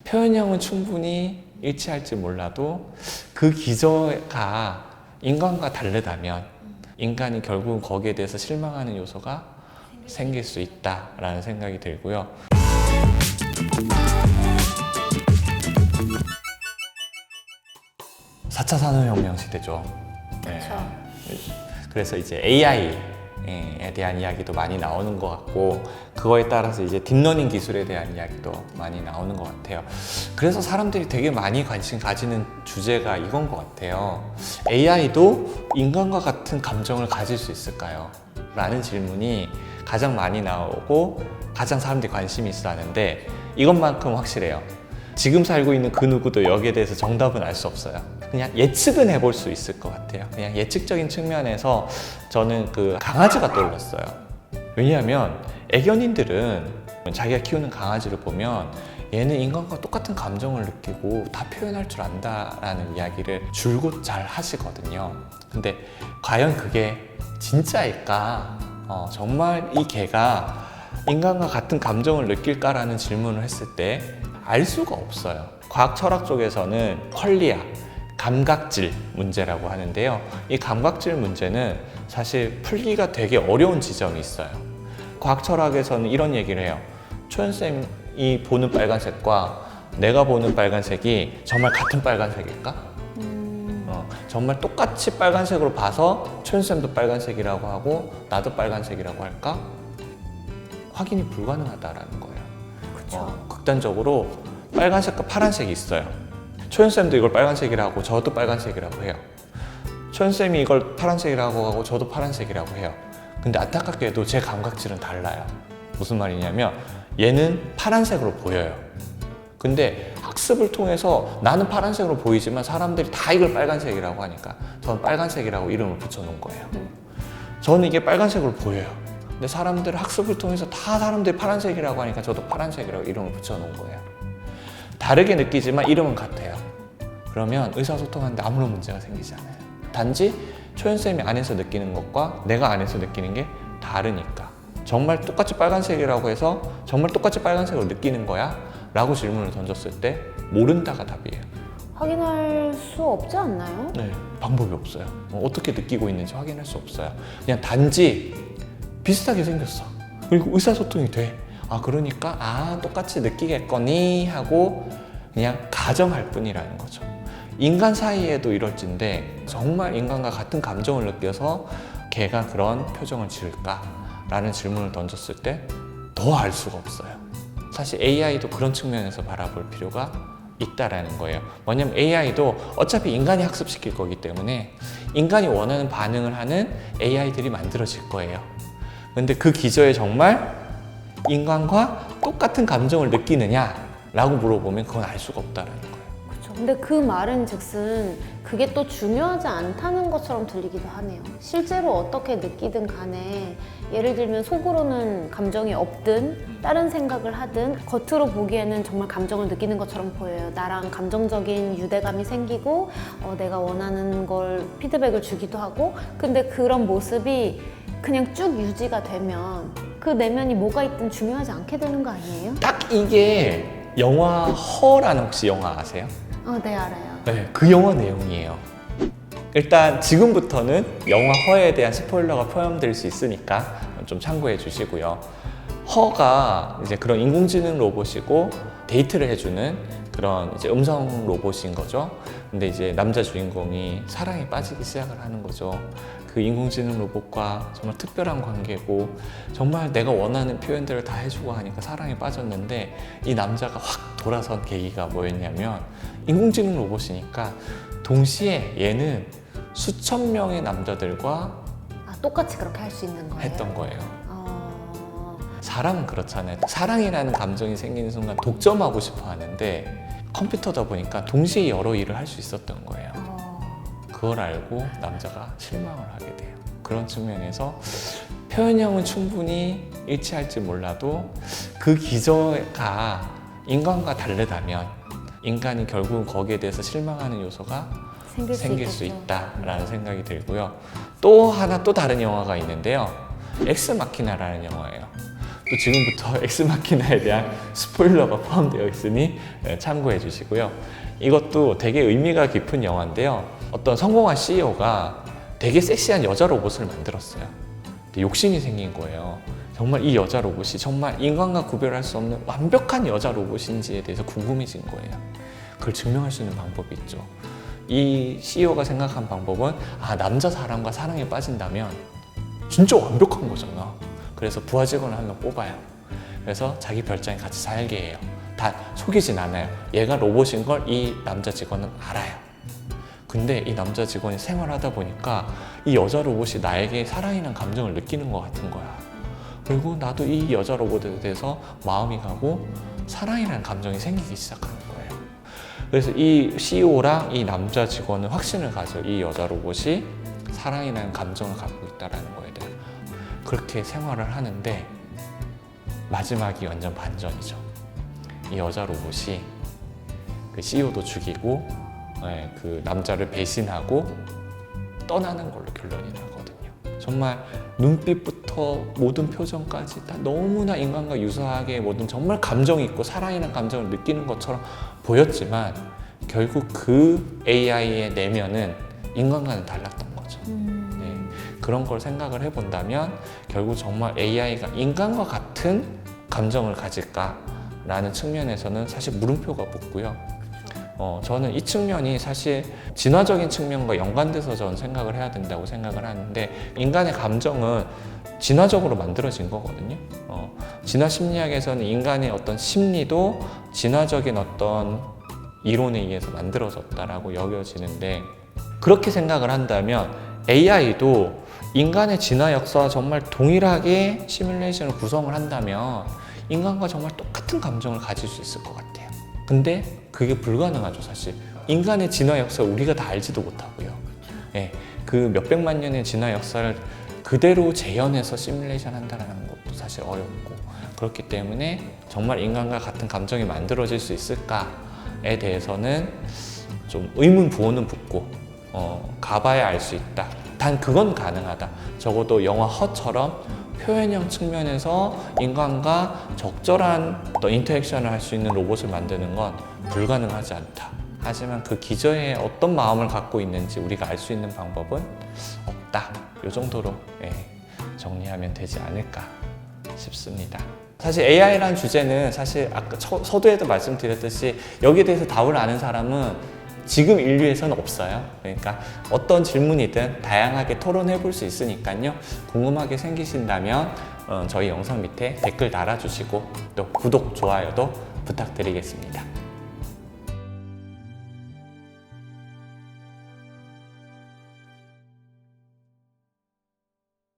표현형은 충분히 일치할지 몰라도 그 기저가 인간과 다르다면 인간이 결국은 거기에 대해서 실망하는 요소가 생길 수 있다라는 생각이 들고요. 4차 산업혁명 시대죠. 네. 그래서 이제 AI에 대한 이야기도 많이 나오는 것 같고, 그거에 따라서 이제 딥러닝 기술에 대한 이야기도 많이 나오는 것 같아요. 그래서 사람들이 되게 많이 관심 가지는 주제가 이건 것 같아요. AI도 인간과 같은 감정을 가질 수 있을까요? 라는 질문이 가장 많이 나오고 가장 사람들이 관심이 있어 하는데, 이것만큼 확실해요. 지금 살고 있는 그 누구도 여기에 대해서 정답은 알 수 없어요. 그냥 예측은 해볼 수 있을 것 같아요. 그냥 예측적인 측면에서 저는 그 강아지가 떠올랐어요. 왜냐하면 애견인들은 자기가 키우는 강아지를 보면 얘는 인간과 똑같은 감정을 느끼고 다 표현할 줄 안다라는 이야기를 줄곧 잘 하시거든요. 근데 과연 그게 진짜일까? 정말 이 개가 인간과 같은 감정을 느낄까라는 질문을 했을 때 알 수가 없어요. 과학 철학 쪽에서는 퀄리아, 감각질 문제라고 하는데요. 이 감각질 문제는 사실 풀기가 되게 어려운 지점이 있어요. 과학 철학에서는 이런 얘기를 해요. 초연쌤이 보는 빨간색과 내가 보는 빨간색이 정말 같은 빨간색일까? 정말 똑같이 빨간색으로 봐서 초연쌤도 빨간색이라고 하고 나도 빨간색이라고 할까? 확인이 불가능하다라는 거예요. 극단적으로 빨간색과 파란색이 있어요. 초연쌤도 이걸 빨간색이라고 저도 빨간색이라고 해요. 초연쌤이 이걸 파란색이라고 하고 저도 파란색이라고 해요. 근데 안타깝게도 제 감각질은 달라요. 무슨 말이냐면 얘는 파란색으로 보여요. 근데 학습을 통해서 나는 파란색으로 보이지만 사람들이 다 이걸 빨간색이라고 하니까 저는 빨간색이라고 이름을 붙여놓은 거예요. 저는 이게 빨간색으로 보여요. 근데 사람들 학습을 통해서 다 사람들이 파란색이라고 하니까 저도 파란색이라고 이름을 붙여놓은 거예요. 다르게 느끼지만 이름은 같아요. 그러면 의사소통하는데 아무런 문제가 생기지 않아요. 단지 초연쌤이 안에서 느끼는 것과 내가 안에서 느끼는 게 다르니까. 정말 똑같이 빨간색이라고 해서 정말 똑같이 빨간색으로 느끼는 거야? 라고 질문을 던졌을 때 모른다가 답이에요. 확인할 수 없지 않나요? 네, 방법이 없어요. 어떻게 느끼고 있는지 확인할 수 없어요. 그냥 단지 비슷하게 생겼어. 그리고 의사소통이 돼. 그러니까 똑같이 느끼겠거니 하고 그냥 가정할 뿐이라는 거죠. 인간 사이에도 이럴진데 정말 인간과 같은 감정을 느껴서 걔가 그런 표정을 지을까? 라는 질문을 던졌을 때 더 알 수가 없어요. 사실 AI도 그런 측면에서 바라볼 필요가 있다라는 거예요. 뭐냐면 AI도 어차피 인간이 학습시킬 거기 때문에 인간이 원하는 반응을 하는 AI들이 만들어질 거예요. 근데 그 기저에 정말 인간과 똑같은 감정을 느끼느냐라고 물어보면 그건 알 수가 없다라는 거예요. 그렇죠. 근데 그 말은 즉슨 그게 또 중요하지 않다는 것처럼 들리기도 하네요. 실제로 어떻게 느끼든 간에 예를 들면 속으로는 감정이 없든 다른 생각을 하든 겉으로 보기에는 정말 감정을 느끼는 것처럼 보여요. 나랑 감정적인 유대감이 생기고 내가 원하는 걸 피드백을 주기도 하고, 근데 그런 모습이 그냥 쭉 유지가 되면 그 내면이 뭐가 있든 중요하지 않게 되는 거 아니에요? 딱 이게 영화 허라는 혹시 영화 아세요? 네, 알아요. 네, 그 영화 내용이에요. 일단 지금부터는 영화 허에 대한 스포일러가 포함될 수 있으니까 좀 참고해 주시고요. 허가 이제 그런 인공지능 로봇이고 데이트를 해주는 그런 이제 음성 로봇인 거죠. 근데 이제 남자 주인공이 사랑에 빠지기 시작을 하는 거죠. 그 인공지능 로봇과 정말 특별한 관계고 정말 내가 원하는 표현들을 다 해주고 하니까 사랑에 빠졌는데, 이 남자가 확 돌아선 계기가 뭐였냐면 인공지능 로봇이니까 동시에 얘는 수천 명의 남자들과 똑같이 그렇게 할 수 있는 거예요? 했던 거예요. 사람은 그렇잖아요. 사랑이라는 감정이 생기는 순간 독점하고 싶어 하는데 컴퓨터다 보니까 동시에 여러 일을 할 수 있었던 거예요. 그걸 알고 남자가 실망을 하게 돼요. 그런 측면에서 표현형은 충분히 일치할지 몰라도 그 기저가 인간과 다르다면 인간이 결국은 거기에 대해서 실망하는 요소가 생길 수 있다라는 생각이 들고요. 또 하나 또 다른 영화가 있는데요. 엑스 마키나라는 영화예요. 또 지금부터 엑스마키나에 대한 스포일러가 포함되어 있으니 참고해 주시고요. 이것도 되게 의미가 깊은 영화인데요. 어떤 성공한 CEO가 되게 섹시한 여자 로봇을 만들었어요. 근데 욕심이 생긴 거예요. 정말 이 여자 로봇이 정말 인간과 구별할 수 없는 완벽한 여자 로봇인지에 대해서 궁금해진 거예요. 그걸 증명할 수 있는 방법이 있죠. 이 CEO가 생각한 방법은 남자 사람과 사랑에 빠진다면 진짜 완벽한 거잖아. 그래서 부하 직원을 한 명 뽑아요. 그래서 자기 별장에 같이 살게 해요. 다 속이진 않아요. 얘가 로봇인 걸 이 남자 직원은 알아요. 근데 이 남자 직원이 생활하다 보니까 이 여자 로봇이 나에게 사랑이란 감정을 느끼는 것 같은 거야. 그리고 나도 이 여자 로봇에 대해서 마음이 가고 사랑이라는 감정이 생기기 시작하는 거예요. 그래서 이 CEO랑 이 남자 직원은 확신을 가져 이 여자 로봇이 사랑이라는 감정을 갖고 있다는 거에 대해 그렇게 생활을 하는데 마지막이 완전 반전이죠. 이 여자 로봇이 그 CEO도 죽이고 그 남자를 배신하고 떠나는 걸로 결론이 나거든요. 정말 눈빛부터 모든 표정까지 다 너무나 인간과 유사하게 모든 정말 감정이 있고 사랑이라는 감정을 느끼는 것처럼 보였지만 결국 그 AI의 내면은 인간과는 달랐던 거죠. 네, 그런 걸 생각을 해본다면 결국 정말 AI가 인간과 같은 감정을 가질까라는 측면에서는 사실 물음표가 붙고요. 저는 이 측면이 사실 진화적인 측면과 연관돼서 저는 생각을 해야 된다고 생각을 하는데 인간의 감정은 진화적으로 만들어진 거거든요. 진화 심리학에서는 인간의 어떤 심리도 진화적인 어떤 이론에 의해서 만들어졌다라고 여겨지는데 그렇게 생각을 한다면 AI도 인간의 진화 역사와 정말 동일하게 시뮬레이션을 구성을 한다면 인간과 정말 똑같은 감정을 가질 수 있을 것 같아요. 근데 그게 불가능하죠, 사실. 인간의 진화 역사를 우리가 다 알지도 못하고요. 예, 그 몇백만 년의 진화 역사를 그대로 재현해서 시뮬레이션 한다는 것도 사실 어렵고 그렇기 때문에 정말 인간과 같은 감정이 만들어질 수 있을까에 대해서는 좀 의문 부호는 붙고 가봐야 알 수 있다. 단 그건 가능하다. 적어도 영화 허처럼 표현형 측면에서 인간과 적절한 어떤 인터랙션을 할 수 있는 로봇을 만드는 건 불가능하지 않다. 하지만 그 기저에 어떤 마음을 갖고 있는지 우리가 알 수 있는 방법은 없다. 이 정도로 정리하면 되지 않을까 싶습니다. 사실 AI라는 주제는 사실 아까 서두에도 말씀드렸듯이 여기에 대해서 답을 아는 사람은 지금 인류에서는 없어요. 그러니까 어떤 질문이든 다양하게 토론해 볼 수 있으니까요. 궁금하게 생기신다면 저희 영상 밑에 댓글 달아주시고 또 구독, 좋아요도 부탁드리겠습니다.